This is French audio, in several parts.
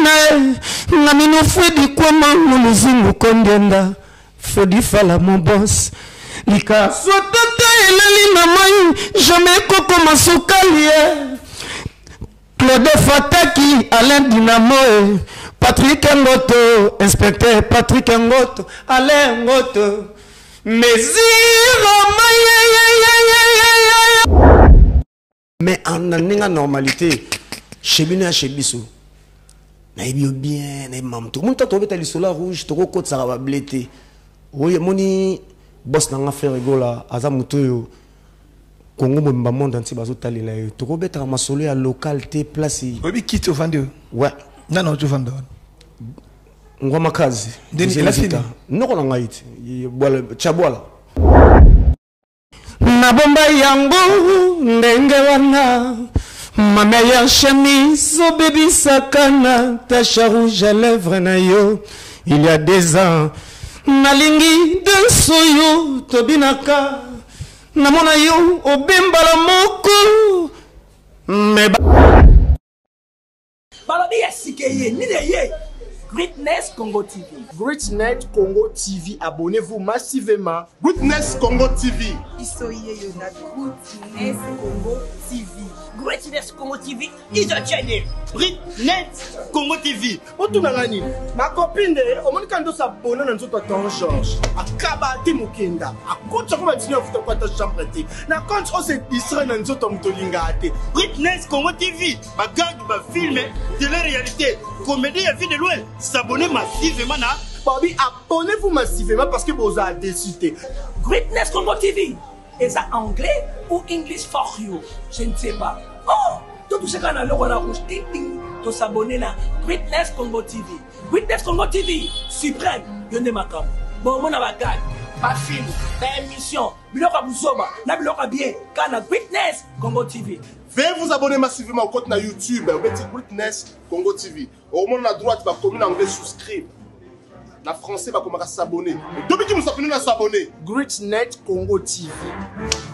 Mine, Namino Freddy Kwama, Mouzimu Kondenda, Freddy Fala, mon boss. Lika, Sotata et Lalina Maï, jamais Koko Masoukalie. Claude Fataki, Alain Dynamo, Patrick Ngoto, inspecteur Patrick Ngoto, Alain Ngoto, mais en une normalité, chez Bina chez Bissou, naïbio bien, naïbam tout. Mon tatou est allé sur la rouge, tu recôtes ça va bléter. Oui, moni boss n'a pas fait rigola, azamuto Congo mon monde entier bazo tali là. Tu recôtes à ma solé à localité placée. Oui, qui te vendeur? Ouais. Non, tu vendeur. Ngoma kazi. Deni la fini. Non on a été. Voilà, chabola. Mabomba yango ndenge wana ma meilleure chemise au baby sakana tache rouge à lèvres na yo il y a des ans nalingi dansoyo tobinaka namona yo obembala moko me balobi yasikeye ni ye Greatness Congo TV. Greatness Congo TV, abonnez-vous massivement. Greatness Congo TV. Isoye yona Greatness Congo TV. Greatness Congo TV is a channel. Greatness Congo TV. Otunangani, ma copine de omonikando s'abonner dans notre temps Georges. Akaba Timukenda. Akocha comme dîner au foot kwa chambre ti. Na compte on se distrait dans notre mtolinga ate. Greatness Congo TV. Ma gang ba film de la réalité. Comédie à vie de loin. S'abonner massivement na. Bobby, abonnez-vous massivement parce que vous avez décidé. Greatness Congo TV. Est-ce anglais ou English for you? Je ne sais pas. Oh, tout ce qu'on a le roi rouge, ting ting, to s'abonner na Greatness Congo TV. Greatness Congo TV, suprême, yonde makam. Bon, mon abagag, pas film, pas émission, biloka busoba, na biloka bien, kana Greatness Congo TV. Veuillez vous abonner massivement au compte na YouTube, au petit Greatness Congo TV. Au moment à droite, va comme anglais souscrire. La français va commencer à s'abonner. Depuis que nous sommes s'abonner. Greatness Congo TV.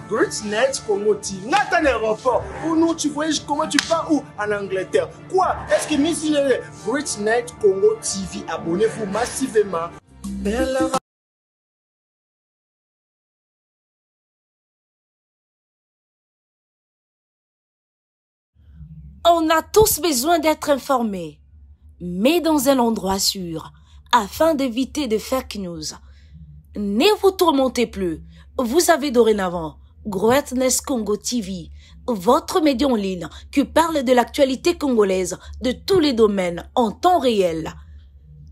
Greatness Congo TV. Nathan aéroport. Pour nous, tu voyages comment tu pars où? En Angleterre. Quoi? Est-ce que Miss Greatness Congo TV. Abonnez-vous massivement. On a tous besoin d'être informés, mais dans un endroit sûr, afin d'éviter de fake news. Ne vous tourmentez plus, vous avez dorénavant Greatness Congo TV, votre média en ligne qui parle de l'actualité congolaise de tous les domaines en temps réel.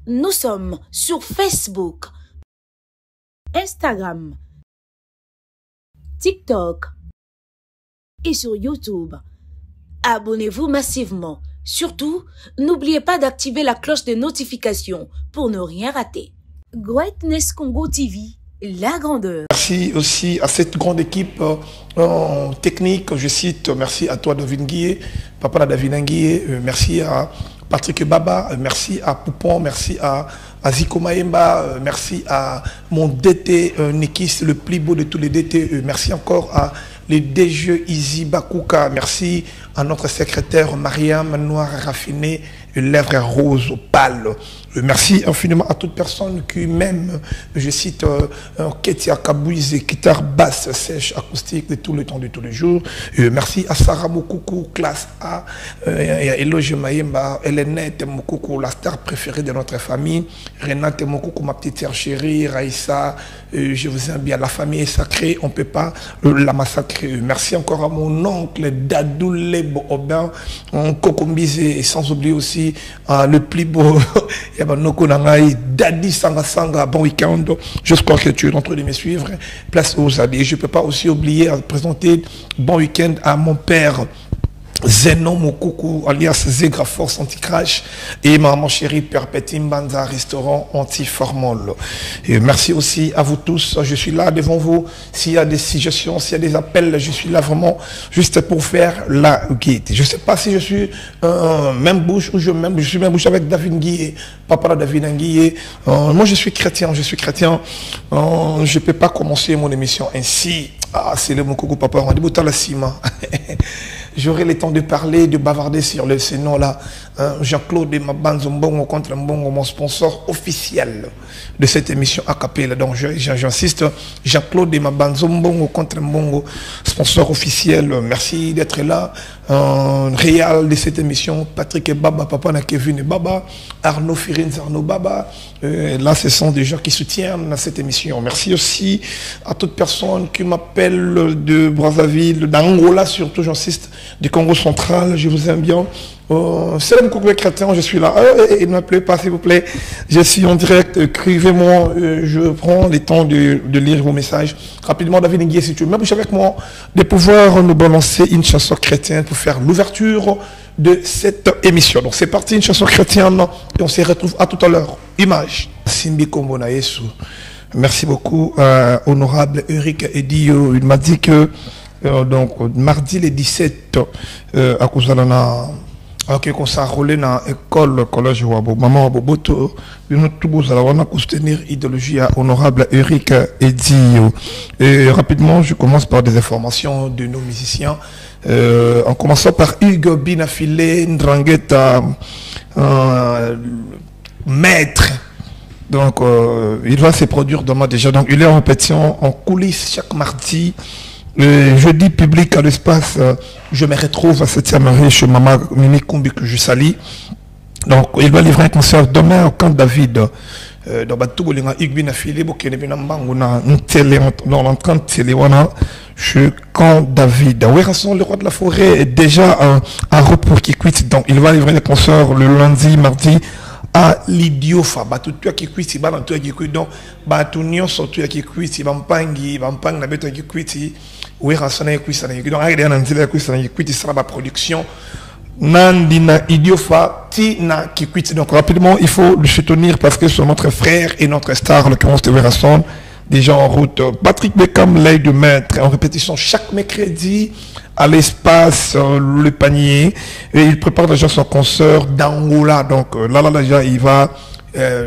Nous sommes sur Facebook, Instagram, TikTok et sur YouTube. Abonnez-vous massivement. Surtout, n'oubliez pas d'activer la cloche de notification pour ne rien rater. Greatness Congo TV, la grandeur. Merci aussi à cette grande équipe technique. Je cite, merci à toi David Nguye, papa David Nguye, merci à Patrick Baba, merci à Poupon, merci à Ziko Maemba, merci à mon DT Nikis, le plus beau de tous les DT, merci encore à les DG Izi Bakuka, merci à notre secrétaire Mariam Noir Raffiné, lèvres roses pâles. Merci infiniment à toute personne qui m'aime. Je cite Ketia Kabouize, guitare basse, sèche, acoustique de tout le temps, de tous les jours. Merci à Sarah Moukoukou, classe A, Eloge Maïmba, Elenette Moukoukou, la star préférée de notre famille. Renate Moukoukou, ma petite sœur chérie, Raïssa, je vous aime bien. La famille est sacrée, on ne peut pas la massacrer. Merci encore à mon oncle Dadou Lebo Aubin, Kokombize, et sans oublier aussi le plus beau. Daddy Sanga Sanga, bon week-end. J'espère que tu es en train de me suivre. Place aux alliés. Je ne peux pas aussi oublier à présenter bon week-end à mon père Zenon Mokoukou, alias Zegra Force Anti-Crash, et maman chérie Perpétine Banza, restaurant anti-formol. Et merci aussi à vous tous. Je suis là devant vous. S'il y a des suggestions, s'il y a des appels, je suis là vraiment juste pour faire la guide. Je ne sais pas si je suis même bouche ou je suis même bouche avec David Nguye, papa David Nguye. Moi, je suis chrétien. Je ne peux pas commencer mon émission ainsi. Ah, c'est le Mokoko Papa, on dit Boutala Sima. J'aurai le temps de parler, de bavarder sur ce nom-là. Jean-Claude Mabanzombongo contre Mbongo, mon sponsor officiel de cette émission Acapella. Donc j'insiste, Jean-Claude Mabanzombongo contre Mbongo, sponsor officiel. Merci d'être là. Réal de cette émission, Patrick et Baba, Papa na Kevin et Baba, Arnaud Firins, Arnaud Baba. Là, ce sont des gens qui soutiennent cette émission. Merci aussi à toute personne qui m'appelle de Brazzaville, d'Angola surtout, j'insiste, du Congo central. Je vous aime bien. C'est le coucou chrétien, je suis là. Ne m'appelez pas, s'il vous plaît. Je suis en direct. Écrivez-moi. Je prends le temps de lire vos messages. Rapidement, David Nguyen, si tu veux. Même avec moi, de pouvoir nous balancer une chanson chrétienne pour faire l'ouverture de cette émission. Donc, c'est parti, une chanson chrétienne. Et on se retrouve à tout à l'heure. Image. Simbi Kombona Yesu. Merci beaucoup, honorable Eric Edio. Il m'a dit que donc mardi le 17 à Kouzalana. Ok, qu'on s'est enrôlé dans l'école, collège Wabo, maman Boboto, nous tous allons soutenir l'idéologie à honorable Eric Edio. Et rapidement, je commence par des informations de nos musiciens. En commençant par Hugo Binafile, Ndrangueta, maître. Donc, il va se produire demain déjà. Donc, il est en répétition en coulisses chaque mardi. Jeudi public à l'espace, je me retrouve à 7e marée chez Maman Mimi Kumbi que je salue. Donc il va livrer un concert demain au camp David. Dans Batou Bolinga Igbina Fili Bokene Binambanguna dans l'entrée de Téléwana chez camp David. Werrason, le roi de la forêt, est déjà un repos qui quitte. Donc il va livrer le concert le lundi, mardi à l'Idiofa. Batou qui quitte, il va dans tout qui quitte. Donc Batou Nyon surtout qui quitte, il va mpangi na beto qui quitte. Oui, rassonner cuisine. Donc, avec des antilles cuisine, qui sera ma production. Nandina idiofa ti na qui quitte. Donc, rapidement, il faut le soutenir parce que c'est notre frère et notre star, le commence de Werrason, déjà en route. Patrick Beckham, l'œil de maître, en répétition chaque mercredi à l'espace, le panier. Et il prépare déjà son concert d'Angola. Donc, là, déjà, il va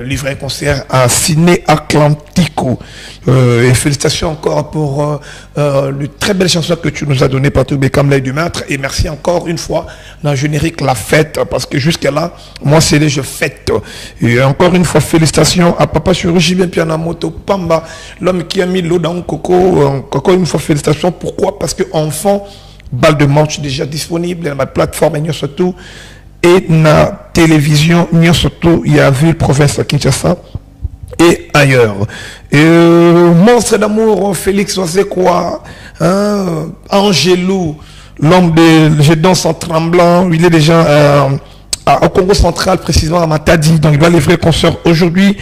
livrer un concert à Ciné Atlantico. Et félicitations encore pour le très belle chanson que tu nous as donné, Patrick Beckham, l'œil du maître. Et merci encore une fois dans le générique La Fête, parce que jusqu'à là, moi c'est les jeux fêtes. Et encore une fois, félicitations à Papa Chirurgie bien Pianamoto Pamba, l'homme qui a mis l'eau dans le coco. Encore une fois, félicitations. Pourquoi? Parce que enfant, balle de match déjà disponible dans ma plateforme et surtout. Et na télévision, surtout, il y a vu province à Kinshasa et ailleurs. Et monstre d'amour, Félix Ozekwa, Angelou, l'homme de Je danse en tremblant, il est déjà au Congo central, précisément à Matadi. Donc il va livrer concert aujourd'hui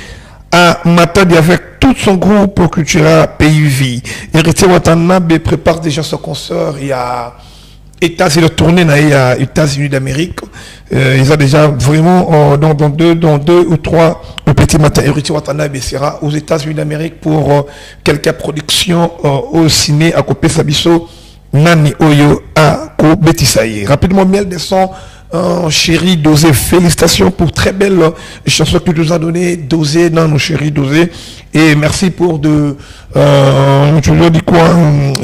à Matadi avec tout son groupe culturel PUV. Héritier Watanabe prépare déjà son concert. Il y a États-Unis tourné aux États-Unis d'Amérique. Ils ont déjà vraiment dans deux ou trois le petit matin. Héritier Watanabe sera aux États-Unis d'Amérique pour quelques productions au ciné à Kopé Sabiso, Nani Oyo à Kobetisaye. Rapidement, Miel des sons. Chéri Dosé, félicitations pour très belle chanson que tu nous as donné, Dosé, non, nos chéris Dosé, et merci pour je lui dis quoi,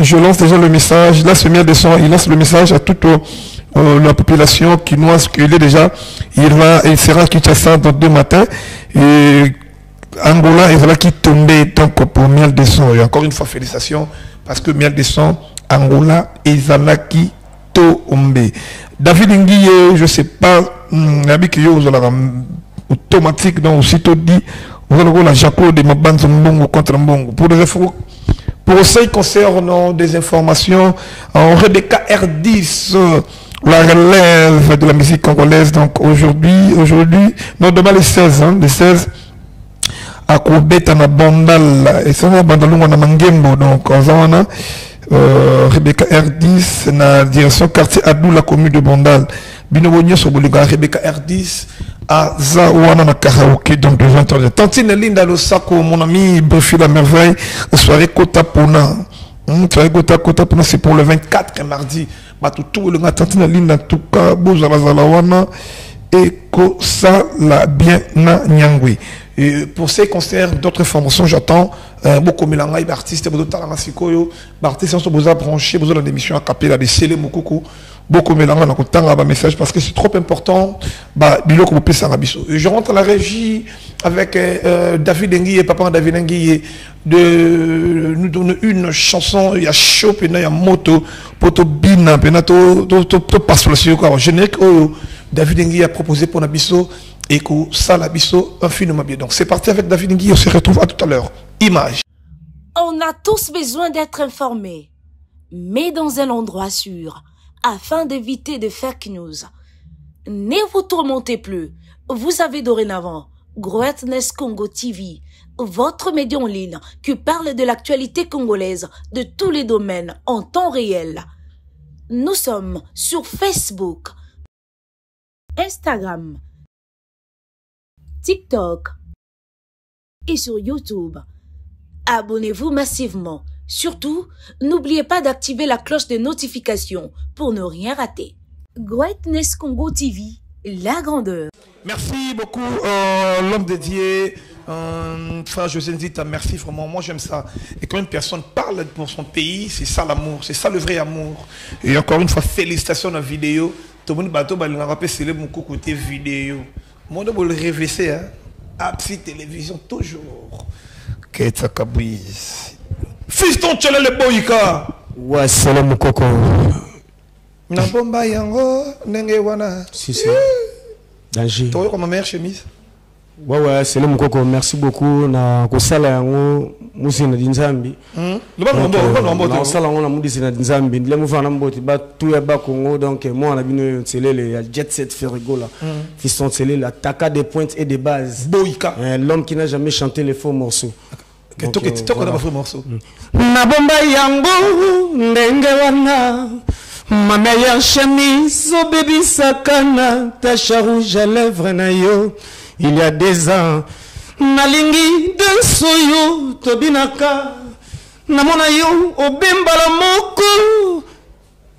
je lance déjà le message, là ce Miel des sons, il lance le message à toute la population quinoise qu'il est déjà, il sera à Kinshasa dans 2 matins, et Angola, il va qui tomber donc pour Miel des sons, et encore une fois félicitations, parce que Miel des sons, Angola, et Zalaki Tombe. David Nguye, je ne sais pas, automatique, donc aussitôt dit, vous allez la Jaco de Mabanzo Mbongo contre Mbongo. Pour ce qui concerne des informations, en Rebecca R10, la relève de la musique congolaise, donc aujourd'hui, non, demain les 16, les 16, à Koubeta na Bandal, et ça va Bandalou na Mangembo, donc en Zawana. Rebecca R10 na direction quartier Adou la commune de Bandal Binobonio sur Boliga Rebecca R10 à Zawana na karaoké donc de 20h. Tantine Linda Losako, mon ami Brufi la merveille, soirée Kota Pona. Soirée Kota Pona, c'est pour le 24 mardi. Tout le gars Tantine Linda tout cas Bozala Zalawana Eko Sala bien na Nyangwe. Pour ces concerts, d'autres formations, j'attends beaucoup de artistes, beaucoup d'artistes sont branchés, beaucoup d'émissions à capella, de Célé Moukoukou, beaucoup de message parce que c'est trop important. Je rentre à la régie avec David Nguye et papa David Nguye de nous donner une chanson. Il y a chaud, il y a moto, poto bina, to passe le générique. David Nguye a proposé pour Nabiso. Et que ça, la biso, infiniment bien. Donc c'est parti avec David Nguye, on se retrouve à tout à l'heure. Image. On a tous besoin d'être informés, mais dans un endroit sûr, afin d'éviter de fake news. Ne vous tourmentez plus, vous avez dorénavant Greatness Congo TV, votre média en ligne qui parle de l'actualité congolaise de tous les domaines en temps réel. Nous sommes sur Facebook, Instagram, TikTok et sur YouTube. Abonnez-vous massivement. Surtout, n'oubliez pas d'activer la cloche de notification pour ne rien rater. Greatness Congo TV, la grandeur. Merci beaucoup, l'homme dédié, frère José Nzita, merci vraiment, moi j'aime ça. Et quand une personne parle pour son pays, c'est ça l'amour, c'est ça le vrai amour. Et encore une fois, félicitations dans la vidéo. Tout le monde va rappeler c'est mon côté vidéo. Moi, je vais le révéler, hein. Apsi télévision, toujours. Qu'est-ce que c'est? Fiston, tu es le boyka. Ouais, c'est le mukoko. Na bomba yango, nenge wana. Si, si. Danger. Tu vois comme ma meilleure chemise? Ouais, ouais, c'est le mukoko. Merci beaucoup. Na kosala yango, musi na dinzambi. Le sala yango na mudisi na dinzambi. Ndile mufana mboti ba tuya ba Congo donc moi na bino tselele ya jet set Ferrigo là. Fiston tselele attaque des pointes et des bases. Boyka. L'homme qui n'a jamais chanté les faux morceaux. Donc, tu connais pas faux morceaux. Na bomba yango ndenge wana. Ma meilleure chemise, oh baby sakana, tache rouge à lèvres na yo. Il y a des ans, nalingi de soyo, tobinaka, namona yo, obimbala moko.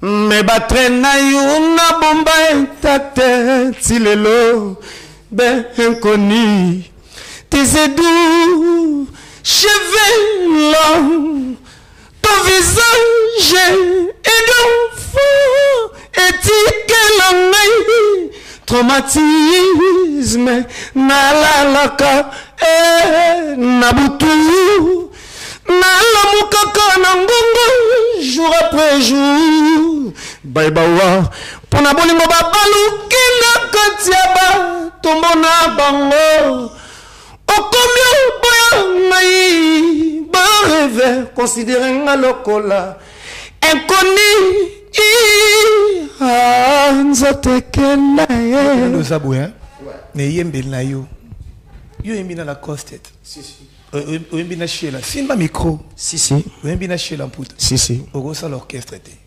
Me batre na yo, na bomba intacte, tilelo, ben inconnu. Tes doux, cheveux longs, ton visage est d'enfant, éthique l'année, traumatisme, nalalaka, nabutu, nalamukaka nangongo, jour après jour, baibawa, pona bolingo babalu, kina katiaba, tombona bango, okomio boya ngai, ba rêve, considéré nga lokola, inconnu, nzote kela ye. Nous aboué, mais yembe na yo. Yo yembi na la costette. Si, si. Yembi na chela. Si ma micro. Si, si. Yembi na chela puta. Si, si. Ogo ça l'orchestre était.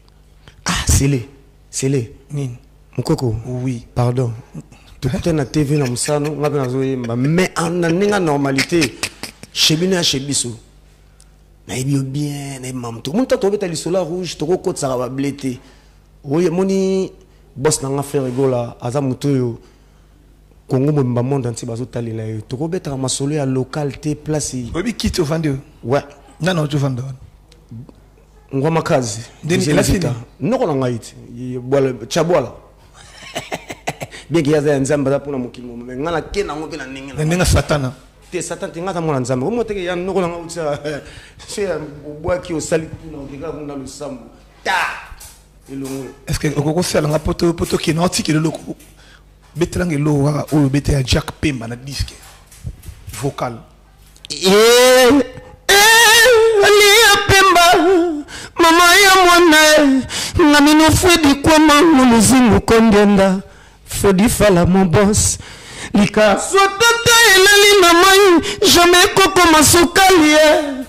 Ah, c'est les. C'est les. Nin. Mukoko. Oui. Pardon. Tu peux na TV na musano, nga pe na zoyemba. Mais en ninga normalité, chebina chebiso. Na ebio bien, na mam tout. Mon tato beta lisola rouge, to ko tsara ba blété. Oui, moni boss na nga Ferrigo là, aza muto yo. Congo mbamba monde entier bazo talela yo. To ko beta ma solo ya localité place. Obi qui te vendre? Ouais. Non, tu vends. Ngoma kazi. Denis la fini. Non ko nga iti. Bola chabwala. Bien qu'il y a des nzamba pour na mukimo, mais ngala kena ngo pe na ninga. Ninga satana. Te satan te ngata mona nzamba. Mo teke ya noko nga utsa. C'est bois qui au sali na okeka kuna le sambo. Ta. Est-ce que vous avez un poto qui est nautique qui est le loco? Betrange lo wa o bete a Jack Pemba na disque vocal. Ali Pemba mama ya mwana na mino fedi kwa mangu muzimu kondenda fedi fala mon boss lika sotata elali na mai jamais koko masukalie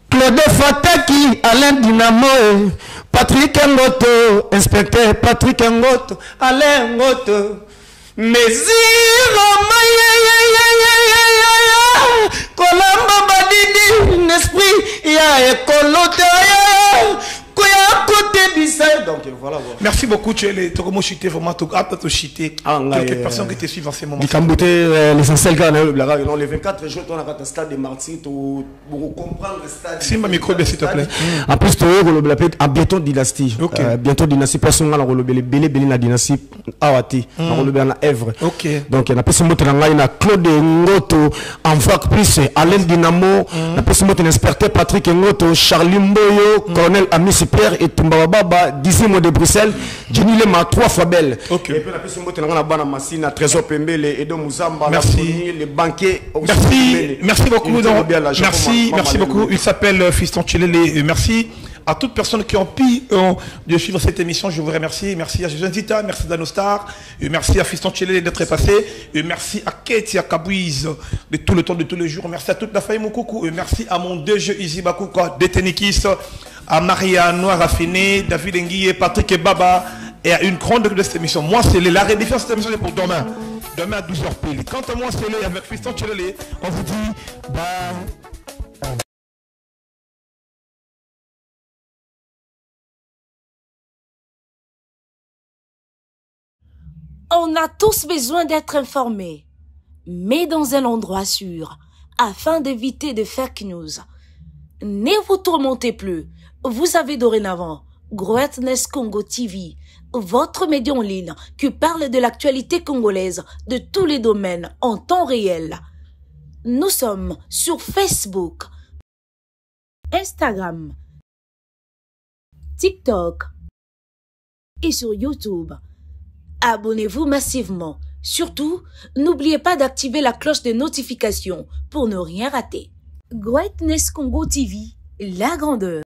Claude Fataki Alain Dynamo Patrick Ngoto, inspecteur Patrick Ngoto, Alain Ngoto, Mesiro Kolamba Badidi, Nesprit, ya Ekolote, Koya côté Bissau. Donc voilà. Merci beaucoup, tu es les Togomo Chité, vraiment, tu as chité. Quelques personnes qui te suivent en ce moment. L'essentiel, les 24 jours, on a un stade de Martyrs pour comprendre le stade. Si ma micro, s'il te plaît. En plus, tu as bientôt dynastie. Bientôt dynastie, personne n'a le belé la dynastie Awati, on a Èvre. Donc, il y a personne qui a Claude Ngoto, en fac plus, Alain Dynamo, la personne qui a Patrick Ngoto, Charlie Mboyo, Colonel Ami Super et Tumba Baba, 10e de Bruxelles, Jenny Lema, 3 fois belle. Et puis la personne qui a Bana Massina, Trésor Pembele, Edo Mouzamba, les banquiers. Merci beaucoup. Merci beaucoup. Il s'appelle Fiston Chilele. Merci à toutes personnes qui ont pu de suivre cette émission. Je vous remercie. Merci à Jésus Zita, merci à Danostar, merci à Fiston Chilele d'être passé, et merci à Kate et à Kabouiz de tout le temps, de tous les jours. Merci à toute la famille Moukoukou, et merci à mon deux jeux Izi Bakouka, Detenikis, à Maria Noir Raffiné, David Nguye, Patrick et Baba, et à une grande de cette émission. Moi, c'est la rediffusion de cette émission pour demain. Demain à 12h pile. Quant à moi, c'est avec Fiston Chilele. On vous dit bye. On a tous besoin d'être informés, mais dans un endroit sûr, afin d'éviter de fake news. Ne vous tourmentez plus. Vous avez dorénavant Greatness Congo TV, votre média en ligne qui parle de l'actualité congolaise de tous les domaines en temps réel. Nous sommes sur Facebook, Instagram, TikTok et sur YouTube. Abonnez-vous massivement. Surtout, n'oubliez pas d'activer la cloche de notification pour ne rien rater. Greatness Congo TV, la grandeur.